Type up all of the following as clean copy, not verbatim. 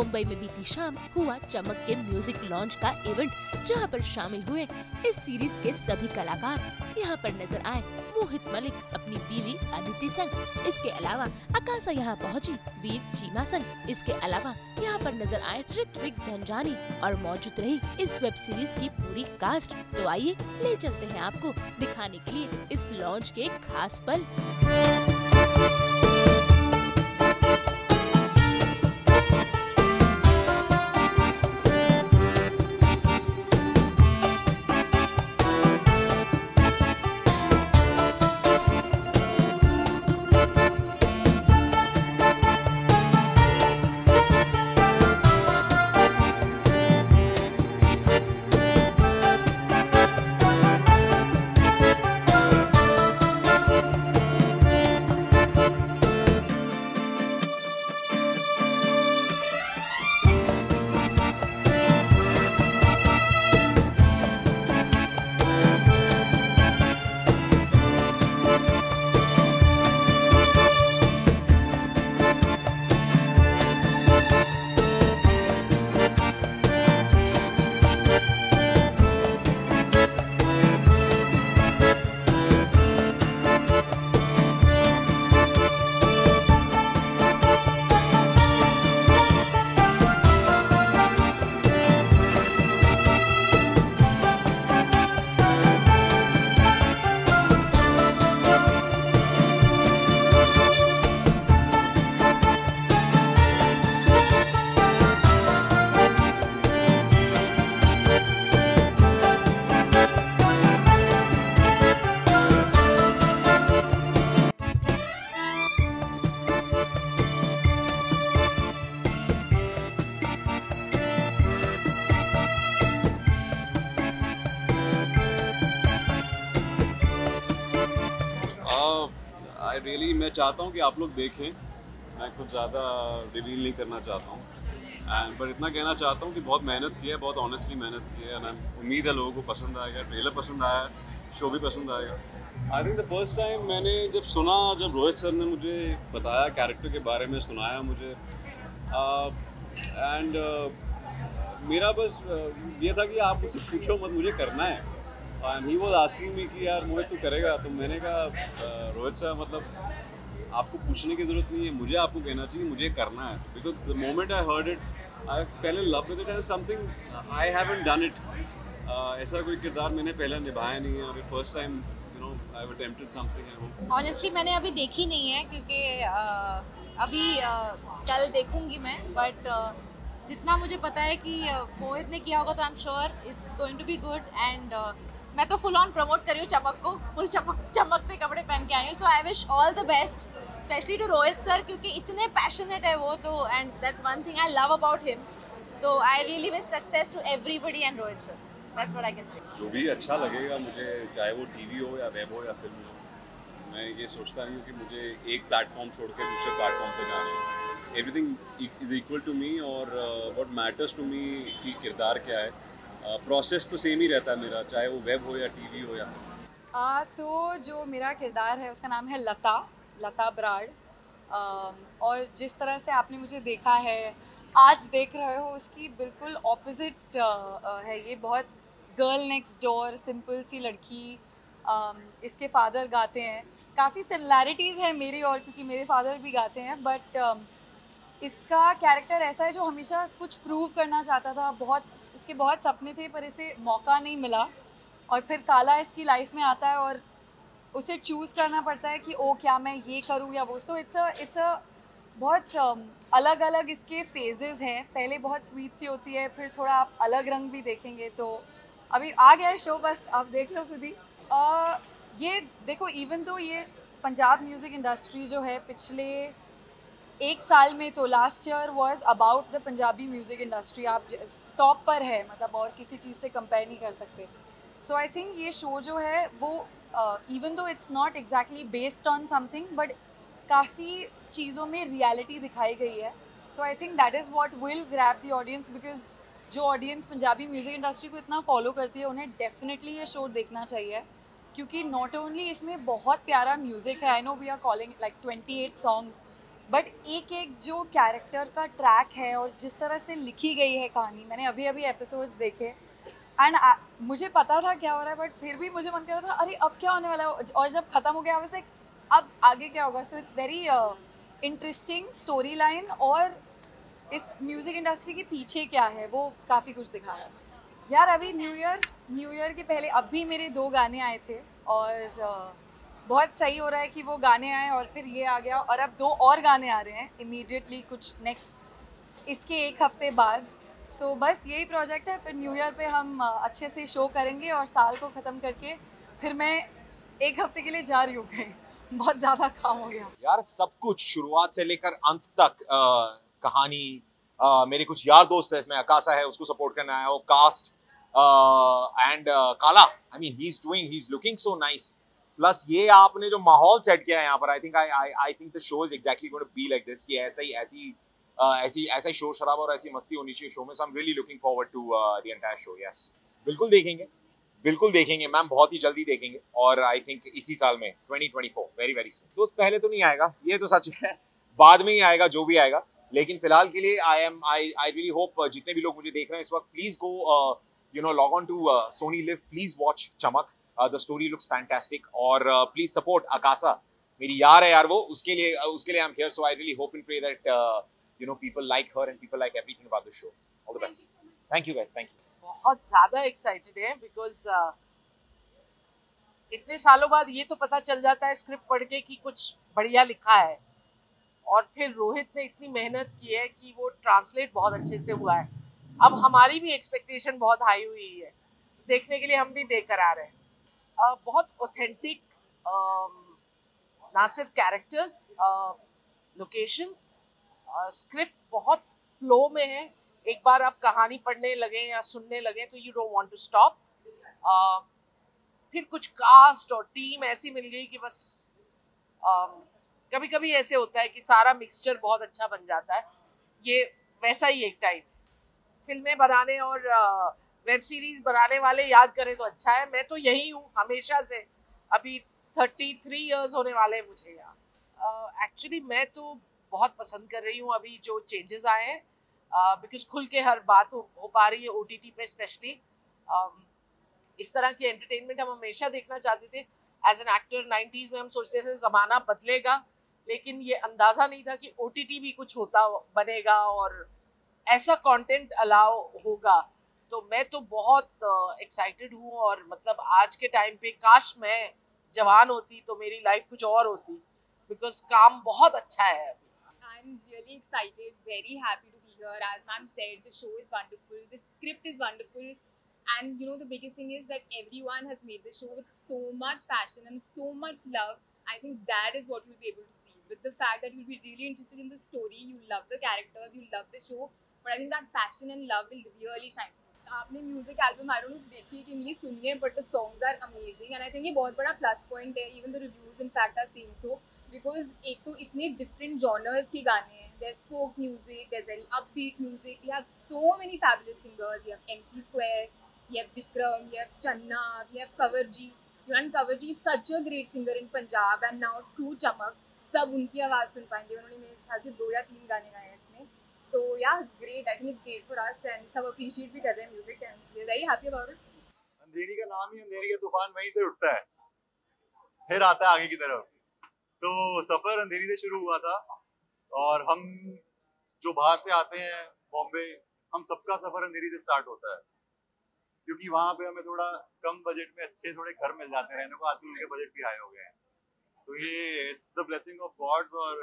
मुंबई में बीती शाम हुआ चमक के म्यूजिक लॉन्च का इवेंट, जहां पर शामिल हुए इस सीरीज के सभी कलाकार। यहां पर नजर आए मोहित मलिक अपनी बीवी अदिति संग। इसके अलावा आकाशा यहां पहुंची वीर चीमा संग। इसके अलावा यहां पर नजर आए ऋत्विक धनजानी और मौजूद रही इस वेब सीरीज की पूरी कास्ट। तो आइए ले चलते हैं आपको दिखाने के लिए इस लॉन्च के खास पल। मैं चाहता हूँ कि आप लोग देखें। मैं कुछ ज़्यादा रिवील नहीं करना चाहता हूँ, पर इतना कहना चाहता हूँ कि बहुत मेहनत की है, बहुत ऑनेस्टली मेहनत की है। उम्मीद है लोगों को पसंद आएगा, ट्रेलर पसंद आया, शो भी पसंद आएगा। आई थिंक द फर्स्ट टाइम मैंने जब सुना, जब रोहित सर ने मुझे बताया, कैरेक्टर के बारे में सुनाया मुझे, मेरा बस ये था कि आप मुझसे पूछो मत, मुझे करना है। And he was asking me कि यार मोहित तू करेगा? तो मैंने कहा रोहित सर मतलब आपको पूछने की ज़रूरत नहीं है, मुझे आपको कहना चाहिए, मुझे करना है। Because the moment I heard it, I fail in love with it and something I haven't done it. ऐसा कोई किरदार मैंने पहले निभाया नहीं है, और first time you know I have attempted something. Honestly मैंने अभी देखी नहीं है, क्योंकि अभी कल देखूंगी मैं। बट जितना मुझे पता है कि मोहित ने किया होगा, तो I am sure it's going to be good. And मैं तो फुल ऑन प्रमोट कर रही हूँ चमक को, फुल चमकते कपड़े पहन के आई हूँ। So I wish all the best, specially to Rohit sir, क्योंकि इतने पैशनेट है वो तो। And that's one thing I love about him. तो I really wish success to everybody and Rohit sir. That's what I can say. जो भी अच्छा लगेगा मुझे, चाहे वो टीवी हो या वेब हो या फिल्म हो, मैं ये सोचता नहीं हूँ कि मुझे एक प्लेटफॉर्म छोड़ के दूसरे प्लेटफॉर्म पे जाना है। Everything is equal to me, और व्हाट मैटर्स टू मी कि किरदार क्या है। प्रोसेस तो सेम ही रहता है मेरा, चाहे वो वेब हो या टीवी हो या तो जो मेरा किरदार है उसका नाम है लता ब्राड़। और जिस तरह से आपने मुझे देखा है, आज देख रहे हो, उसकी बिल्कुल ऑपोजिट है। ये बहुत गर्ल नेक्स्ट डोर, सिंपल सी लड़की। इसके फादर गाते हैं, काफ़ी सिमिलैरिटीज़ है मेरी और, क्योंकि मेरे फादर भी गाते हैं। बट इसका कैरेक्टर ऐसा है जो हमेशा कुछ प्रूव करना चाहता था। इसके बहुत सपने थे, पर इसे मौका नहीं मिला। और फिर काला इसकी लाइफ में आता है और उसे चूज़ करना पड़ता है कि ओ क्या मैं ये करूँ या वो। सो इट्स अ बहुत अलग अलग इसके फेजेस हैं। पहले बहुत स्वीट सी होती है, फिर थोड़ा आप अलग रंग भी देखेंगे। तो अभी आ गया है शो, बस आप देख लो खुद ही। ये देखो, इवन तो ये पंजाब म्यूज़िक इंडस्ट्री जो है पिछले एक साल में, तो last year was about the Punjabi music industry. आप टॉप पर है, मतलब और किसी चीज़ से कंपेयर नहीं कर सकते। सो आई थिंक ये शो जो है वो even though it's not exactly based on something, but काफ़ी चीज़ों में रियलिटी दिखाई गई है। तो I think that is what will grab the audience, because जो ऑडियंस पंजाबी म्यूज़िक इंडस्ट्री को इतना फॉलो करती है, उन्हें डेफिनेटली ये शो देखना चाहिए। क्योंकि नॉट ओनली इसमें बहुत प्यारा म्यूज़िक है, I know we are calling like 28 songs, but एक एक जो कैरेक्टर का ट्रैक है और जिस तरह से लिखी गई है कहानी, मैंने अभी अभी एपिसोड्स देखे एंड मुझे पता था क्या हो रहा है, बट फिर भी मुझे मन कर रहा था अरे अब क्या होने वाला है, और जब खत्म हो गया वैसे अब आगे क्या होगा. So it's very interesting story line, और इस म्यूज़िक इंडस्ट्री के पीछे क्या है वो काफ़ी कुछ दिखाया. यार अभी न्यू ईयर के पहले अभी मेरे 2 गाने आए थे, और बहुत सही हो रहा है कि वो गाने आए और फिर ये आ गया, और अब 2 और गाने आ रहे हैं इमीडिएटली, कुछ नेक्स्ट इसके 1 हफ्ते बाद. सो बस यही प्रोजेक्ट है. फिर न्यू ईयर पे हम अच्छे से शो करेंगे और साल को ख़त्म करके फिर मैं 1 हफ्ते के लिए जा रही हूँ कहीं. बहुत ज़्यादा काम हो गया यार. सब कुछ शुरुआत से लेकर अंत तक कहानी, मेरे कुछ यार दोस्त है इसमें, अकासा है, उसको सपोर्ट करना है, वो कास्ट एंड काला, I mean he is looking so nice. Plus ये आपने जो माहौल सेट किया है यहाँ पर, I think the show is exactly going to be like this, कि ऐसा ही शोर शराबा और ऐसी मस्ती होनी चाहिए शो में. So I am really looking forward to the entire show. Yes, बिल्कुल देखेंगे मैम, बहुत ही जल्दी देखेंगे. और आई थिंक इसी साल में 2024 वेरी वेरी सून. दोस्त पहले तो नहीं आएगा, ये तो सच है, बाद में ही आएगा जो भी आएगा. लेकिन फिलहाल के लिए आई रियली होप जितने भी लोग मुझे देख रहे हैं इस वक्त, please go log on to Sony Liv, please watch Chamak. The story looks fantastic. और प्लीज सपोर्ट अकासा, मेरी यार है यार वो, उसके लिए I am here. So I really hope and pray that people like her and people like everything about the show. All the best. Thank you guys. Thank you. बहुत ज़्यादा एक्साइटेड है बिकॉज इतने सालों बाद ये तो पता चल जाता है स्क्रिप्ट पढ़ के कि कुछ बढ़िया लिखा है, और फिर रोहित ने इतनी मेहनत की है कि वो ट्रांसलेट बहुत अच्छे से हुआ है. अब हमारी भी एक्सपेक्टेशन बहुत हाई हुई है, देखने के लिए हम भी बेकरार हैं. बहुत ऑथेंटिक, ना सिर्फ कैरेक्टर्स, लोकेशंस, स्क्रिप्ट बहुत फ्लो में है. एक बार आप कहानी पढ़ने लगे या सुनने लगे तो you don't want to stop. फिर कुछ कास्ट और टीम ऐसी मिल गई कि बस कभी कभी ऐसे होता है कि सारा मिक्सचर बहुत अच्छा बन जाता है. ये वैसा ही एक टाइम. फिल्में बनाने और वेब सीरीज बनाने वाले याद करें तो अच्छा है. मैं तो यही हूँ हमेशा से, अभी 33 इयर्स होने वाले मुझे यहाँ. एक्चुअली मैं तो बहुत पसंद कर रही हूँ अभी जो चेंजेस आए हैं, बिकॉज खुल के हर बात हो पा रही है OTT पे स्पेशली. इस तरह की एंटरटेनमेंट हम हमेशा देखना चाहते थे. एज एन एक्टर 90s में हम सोचते थे ज़माना बदलेगा, लेकिन ये अंदाज़ा नहीं था कि OTT भी कुछ होता बनेगा और ऐसा कंटेंट अलाउ होगा. तो मैं तो बहुत एक्साइटेड हूँ. और मतलब आज के टाइम पे काश मैं जवान होती तो मेरी लाइफ कुछ और होती, बिकॉज काम बहुत अच्छा है. I'm really excited, very happy to be here. As ma'am said, the show is wonderful, the script is wonderful, and the biggest thing is that everyone has made the show with so much passion and so much love. I think that is what you'll be able to see. With the fact that you'll be really interested in the story, you love the characters, you love the show, but I think that passion and love will really shine. आपने music album I don't know देखी कि नहीं सुनी है, but the songs are amazing and I think ये बहुत बड़ा plus point है. Even the reviews in fact are saying so, because एक तो इतने डिफरेंट जॉनर्स के गाने हैं. there's folk music, there's very upbeat music, you have so many fabulous singers. You have MC Square, you have Vikram, you have Channa, you have Kavarji. And Kavarji is such a great singer in Punjab, and now through Chamak सब उनकी आवाज़ सुन पाएंगे. उन्होंने मेरे ख्याल से 2 या 3 गाने गाए हैं इसमें. So yeah, it's great. I think it's great for us, and सब appreciate भी कर रहे हैं music, and we're very happy about it. अंधेरी का नाम ही अंधेरी का तूफान वहीं से उठता है, फिर आता है आगे की तरफ. तो सफर अंधेरी से शुरू हुआ था, और हम जो बाहर से आते हैं बॉम्बे, हम सबका सफर अंधेरी से स्टार्ट होता है, क्योंकि वहाँ पे हमें थोड़ा कम बजट में अच्छे थोड़े घर मिल जाते हैं रहने को. आजकल उनके बजट भी हाई हो गए हैं. तो ये it's the blessing of God, और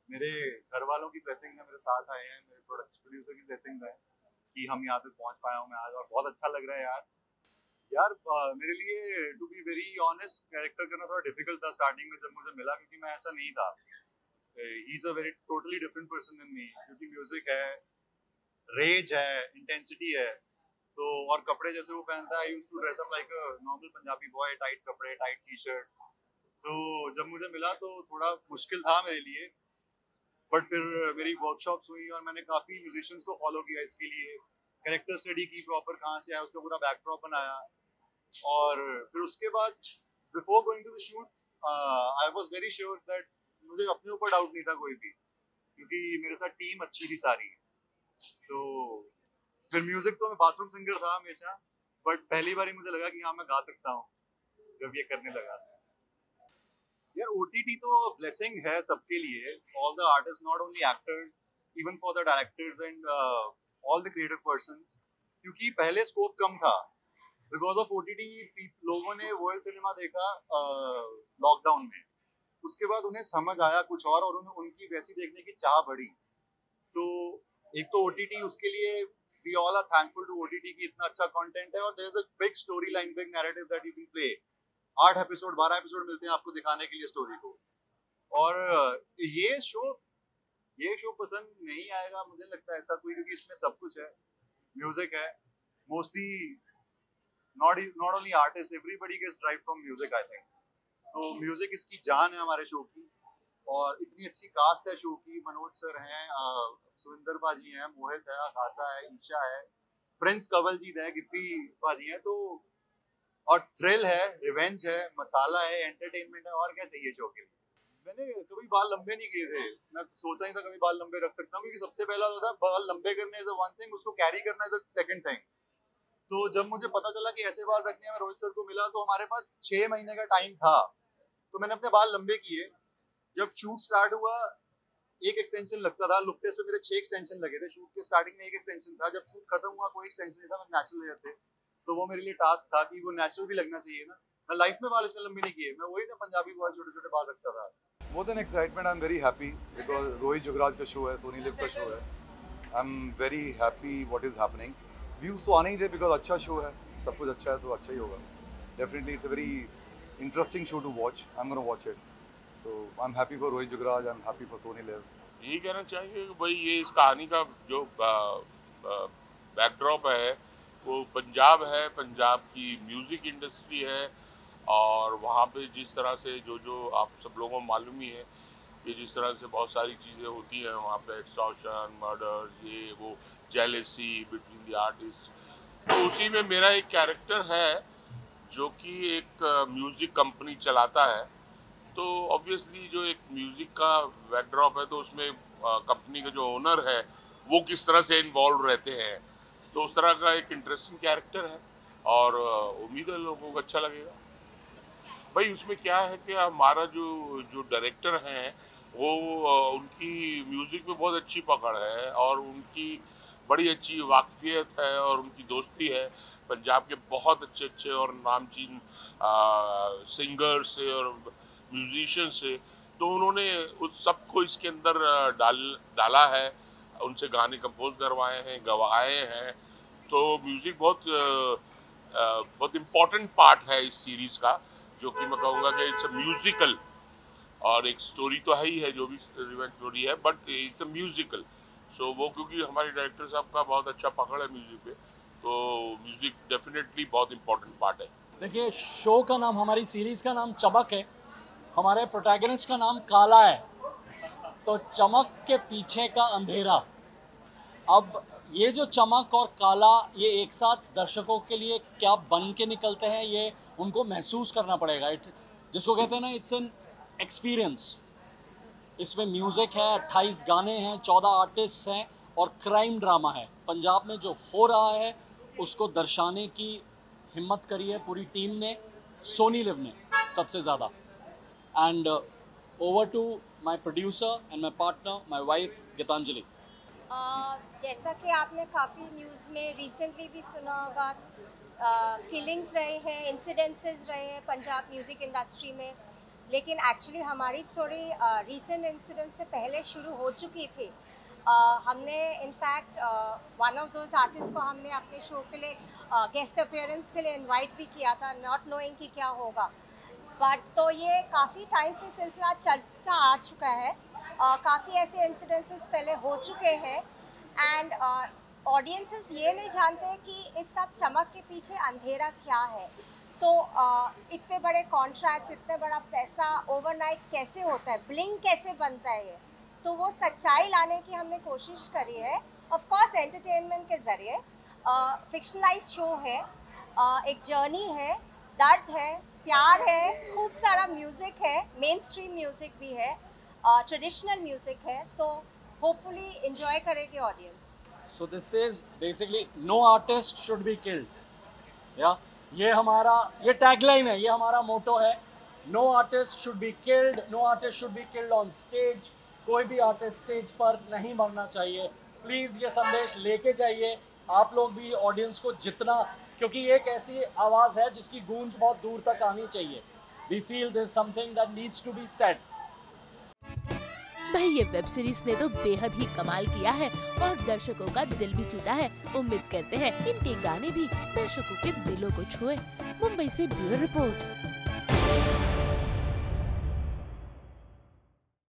मेरे घर वालों की ब्लेसिंग है, मेरे साथ आए हैं, मेरे प्रोड्यूसर की ब्लेसिंग है कि हम यहाँ तक पहुँच पाया हूँ मैं आज, और बहुत अच्छा लग रहा है यार. मेरे लिए to be very honest character करना थोड़ा डिफिकल्ट था स्टार्टिंग में जब मुझे मिला, क्योंकि मैं ऐसा नहीं था. He is a very totally different person than me, क्योंकि म्यूजिक है, रेज है, इंटेंसिटी है. तो और कपड़े जैसे वो पहनता है, I used to dress up like a normal Punjabi boy, tight कपड़े, टाइट टी-शर्ट. तो जब मुझे मिला तो थोड़ा मुश्किल था मेरे लिए, बट फिर मेरी वर्कशॉप्स हुई और मैंने काफ़ी म्यूजिशियंस को फॉलो किया इसके लिए, कैरेक्टर स्टडी की प्रॉपर कहाँ से आया, उसका पूरा बैकड्रॉप बनाया. और फिर उसके बाद before going to the shoot I was very sure that मुझे अपने ऊपर डाउट नहीं था कोई भी, क्योंकि मेरे साथ टीम अच्छी थी सारी। तो फिर म्यूजिक तो मैं बाथरूम सिंगर था हमेशा, बट पहली बार ही मुझे लगा कि हाँ मैं गा सकता हूँ जब ये करने लगा। यार OTT तो ब्लेसिंग है सबके लिए, all the artist, not only actors, even for the directors and all the creative persons, क्योंकि पहले स्कोप कम था। बिकॉज ऑफ OTT लोगों ने वर्ल्ड सिनेमा देखा लॉकडाउन में, उसके बाद उन्हें समझ आया कुछ और उन्हें उनकी वैसी देखने की चाह बढ़ी। तो एक तो OTT, उसके लिए we all are thankful to OTT कि इतना अच्छा कंटेंट है और there is a big storyline, big narrative that you can play। 8 episode 12 episode मिलते हैं आपको दिखाने के लिए स्टोरी को। और ये शो पसंद नहीं आएगा मुझे लगता है ऐसा कोई, क्योंकि इसमें सब कुछ है, म्यूजिक है, mostly not only artists, everybody gets drive from music I think। तो म्यूजिक इसकी जान है हमारे शो की, और इतनी अच्छी कास्ट है शो की। मनोज सर हैं, सुविंदर बाजी हैं, मोहित है, आकाशा है, ईशा है, प्रिंस कंवलजीत है, गिप्पी बाजी हैं। तो और थ्रिल है, रिवेंज है, मसाला है, एंटरटेनमेंट है, और क्या चाहिए शो के लिए। मैंने कभी बाल लंबे नहीं किए थे, मैं सोचा नहीं था कभी बाल लंबे रख सकता हूँ, क्योंकि सबसे पहला होता है बाल लंबे करने इज वन थिंग, उसको कैरी करना इज सेकंड थिंग। तो जब मुझे पता चला कि ऐसे बाल रखने में रोहित सर को मिला, तो हमारे पास 6 महीने का टाइम था, तो मैंने अपने बाल लंबे किए। जब शूट स्टार्ट हुआ, एक एक्सटेंशन लगता था, लुक टेस्ट में मेरे 6 एक्सटेंशन लगे थे। शूट के स्टार्टिंग में एक एक्सटेंशन था, जब शूट खत्म हुआ कोई एक्सटेंशन नहीं था, मैं नेचुरल हेयर थे। तो वो मेरे लिए टास्क था कि वो नेचुरल भी लगना चाहिए ना। मैं लाइफ में बाल इतने लंबे नहीं किए, मैं वही ना पंजाबी बॉय छोटे छोटे बाल रखता था। More than excitement, I'm very happy because Rohit Jugraj का शो है, सोनी लिव का शो है। I'm very happy what is happening। Views तो आने ही थे because अच्छा शो है, सब कुछ अच्छा है तो अच्छा ही होगा। Definitely it's a very interesting show to watch। I'm gonna watch it। So I'm happy for Rohit Jugraj, I'm happy for Sony LIV. यही कहना चाहिए कि भाई ये इस कहानी का जो बैकड्रॉप है वो पंजाब है, पंजाब की म्यूज़िक इंडस्ट्री है, और वहाँ पे जिस तरह से जो आप सब लोगों को मालूम ही है कि जिस तरह से बहुत सारी चीज़ें होती हैं वहाँ पे, एक्सटॉर्शन, मर्डर, ये वो, जेलेसी बिटवीन द आर्टिस्ट। तो उसी में मेरा एक कैरेक्टर है जो कि एक म्यूज़िक कंपनी चलाता है। तो ऑब्वियसली जो एक म्यूज़िक का बैकड्रॉप है, तो उसमें कंपनी का जो ओनर है वो किस तरह से इन्वॉल्व रहते हैं, तो उस तरह का एक इंटरेस्टिंग कैरेक्टर है, और उम्मीद है लोगों को अच्छा लगेगा। भाई उसमें क्या है कि हमारा जो डायरेक्टर हैं वो उनकी म्यूज़िक में बहुत अच्छी पकड़ है, और उनकी बड़ी अच्छी वाकफियत है, और उनकी दोस्ती है पंजाब के बहुत अच्छे और नामचीन सिंगर्स से और म्यूजिशियन से। तो उन्होंने उस सबको इसके अंदर डाला है, उनसे गाने कंपोज करवाए हैं, गवाए हैं। तो म्यूज़िक बहुत इम्पोर्टेंट पार्ट है इस सीरीज़ का, जो कि मैं कहूँगा कि इट्स अ म्यूज़िकल, और एक स्टोरी तो है ही है जो भी रिवेंज स्टोरी है, बट इट्स अ म्यूज़िकल। सो वो क्योंकि हमारे डायरेक्टर साहब का बहुत अच्छा पकड़ है म्यूज़िक पे, तो म्यूज़िक डेफिनेटली बहुत इम्पोर्टेंट पार्ट है। देखिए, शो का नाम, हमारी सीरीज़ का नाम चमक है, हमारे प्रोटैगनिस्ट का नाम काला है, तो चमक के पीछे का अंधेरा। अब ये जो चमक और काला, ये एक साथ दर्शकों के लिए क्या बन के निकलते हैं, ये उनको महसूस करना पड़ेगा। जिसको कहते हैं ना, इट्स एन एक्सपीरियंस। इसमें म्यूज़िक है, 28 गाने हैं, 14 आर्टिस्ट हैं, और क्राइम ड्रामा है। पंजाब में जो हो रहा है उसको दर्शाने की हिम्मत करी है पूरी टीम ने, सोनी लिव ने सबसे ज़्यादा। And over to my producer and my partner, my wife Geetanjali. जैसा कि आपने काफ़ी न्यूज़ में रिसेंटली भी सुना होगा, किलिंग्स रहे हैं, इंसिडेंसेस रहे हैं पंजाब म्यूज़िक इंडस्ट्री में, लेकिन एक्चुअली हमारी स्टोरी रिसेंट इंसिडेंट से पहले शुरू हो चुकी थी। हमने in fact one of those artist को हमने अपने शो के लिए गेस्ट अपीयरेंस के लिए इनवाइट भी किया था, नॉट नोइंग कि क्या होगा। बट तो ये काफ़ी टाइम से सिलसिला चलता आ चुका है, काफ़ी ऐसे इंसिडेंसेस पहले हो चुके हैं, एंड ऑडियंसेस ये नहीं जानते कि इस सब चमक के पीछे अंधेरा क्या है। तो इतने बड़े कॉन्ट्रैक्ट्स, इतने बड़ा पैसा ओवरनाइट कैसे होता है, ब्लिंग कैसे बनता है ये, तो वो सच्चाई लाने की हमने कोशिश करी है। ऑफ कोर्स एंटरटेनमेंट के ज़रिए, फिक्शनलाइज शो है, एक जर्नी है, दर्द है, प्यार है, खूब सारा म्यूज़िक है, मेन स्ट्रीम म्यूज़िक भी है, ट्रेडिशनल म्यूजिक है, तो होपफुली एंजॉय करेगी audience. So this is basically no artist should be killed. Yeah, ये टैगलाइन है, ये हमारा मोटो है। No artist should be killed, no artist should be killed on stage. कोई भी आर्टिस्ट स्टेज पर नहीं मरना चाहिए। प्लीज़ ये संदेश लेके जाइए आप लोग भी ऑडियंस को जितना, क्योंकि ये एक ऐसी आवाज़ है जिसकी गूंज बहुत दूर तक आनी चाहिए। We feel there's something that needs to be said. भाई ये वेब सीरीज ने तो बेहद ही कमाल किया है और दर्शकों का दिल भी जीता है। उम्मीद करते हैं इनके गाने भी दर्शकों के दिलों को छुए। मुंबई से ब्यूरो रिपोर्ट।